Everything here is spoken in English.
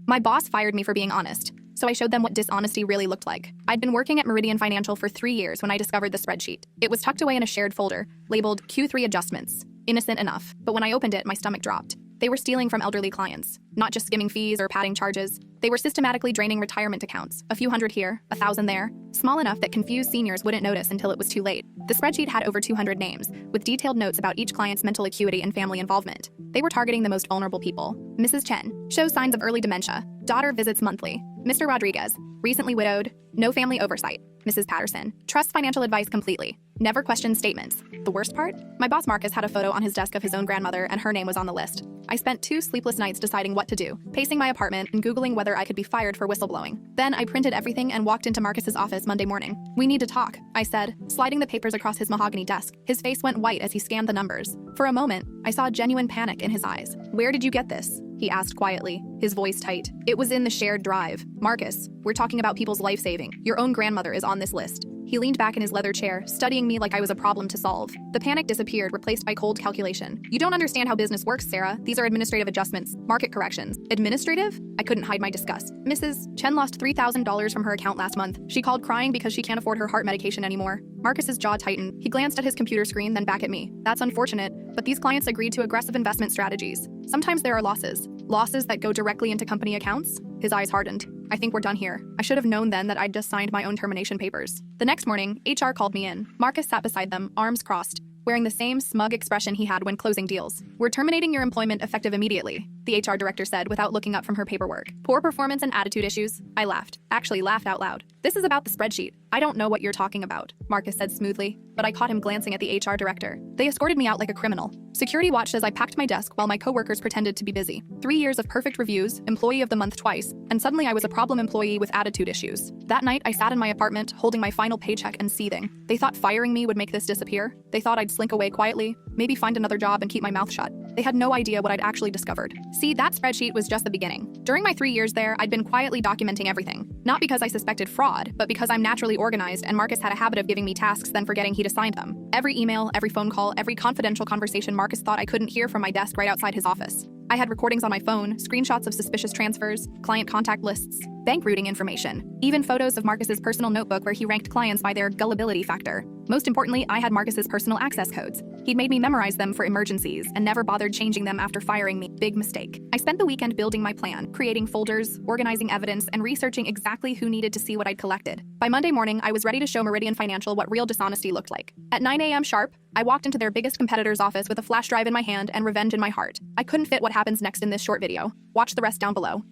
My boss fired me for being honest, so I showed them what dishonesty really looked like. I'd been working at Meridian Financial for 3 years when I discovered the spreadsheet. It was tucked away in a shared folder, labeled Q3 Adjustments. Innocent enough, but when I opened it, my stomach dropped. They were stealing from elderly clients, not just skimming fees or padding charges. They were systematically draining retirement accounts, a few hundred here, 1,000 there, small enough that confused seniors wouldn't notice until it was too late. The spreadsheet had over 200 names, with detailed notes about each client's mental acuity and family involvement. They were targeting the most vulnerable people. Mrs. Chen shows signs of early dementia. Daughter visits monthly. Mr. Rodriguez, recently widowed, no family oversight. Mrs. Patterson trusts financial advice completely, never questions statements. The worst part? My boss Marcus had a photo on his desk of his own grandmother, and her name was on the list. I spent 2 sleepless nights deciding what to do, pacing my apartment and Googling whether I could be fired for whistleblowing. Then I printed everything and walked into Marcus's office Monday morning. "We need to talk," I said, sliding the papers across his mahogany desk. His face went white as he scanned the numbers. For a moment, I saw genuine panic in his eyes. "Where did you get this?" he asked quietly, his voice tight. "It was in the shared drive. Marcus, we're talking about people's life-saving. Your own grandmother is on this list." He leaned back in his leather chair, studying me like I was a problem to solve. The panic disappeared, replaced by cold calculation. "You don't understand how business works, Sarah. These are administrative adjustments, market corrections." "Administrative?" I couldn't hide my disgust. "Mrs. Chen lost $3,000 from her account last month. She called crying because she can't afford her heart medication anymore." Marcus's jaw tightened. He glanced at his computer screen, then back at me. "That's unfortunate, but these clients agreed to aggressive investment strategies. Sometimes there are losses. Losses that go directly into company accounts?" His eyes hardened. "I think we're done here." I should have known then that I'd just signed my own termination papers. The next morning, HR called me in. Marcus sat beside them, arms crossed, wearing the same smug expression he had when closing deals. "We're terminating your employment effective immediately," the HR director said without looking up from her paperwork. "Poor performance and attitude issues." I laughed. Actually laughed out loud. "This is about the spreadsheet." "I don't know what you're talking about," Marcus said smoothly, but I caught him glancing at the HR director. They escorted me out like a criminal. Security watched as I packed my desk while my coworkers pretended to be busy. 3 years of perfect reviews, employee of the month twice, and suddenly I was a problem employee with attitude issues. That night, I sat in my apartment, holding my final paycheck and seething. They thought firing me would make this disappear. They thought I'd slink away quietly, maybe find another job and keep my mouth shut. They had no idea what I'd actually discovered. See, that spreadsheet was just the beginning. During my 3 years there, I'd been quietly documenting everything. Not because I suspected fraud, but because I'm naturally organized and Marcus had a habit of giving me tasks then forgetting he'd assigned them. Every email, every phone call, every confidential conversation Marcus thought I couldn't hear from my desk right outside his office. I had recordings on my phone, screenshots of suspicious transfers, client contact lists, bank routing information, even photos of Marcus's personal notebook where he ranked clients by their gullibility factor. Most importantly, I had Marcus's personal access codes. He'd made me memorize them for emergencies and never bothered changing them after firing me. Big mistake. I spent the weekend building my plan, creating folders, organizing evidence, and researching exactly who needed to see what I'd collected. By Monday morning, I was ready to show Meridian Financial what real dishonesty looked like. At 9 a.m. sharp, I walked into their biggest competitor's office with a flash drive in my hand and revenge in my heart. I couldn't fit what happens next in this short video. Watch the rest down below.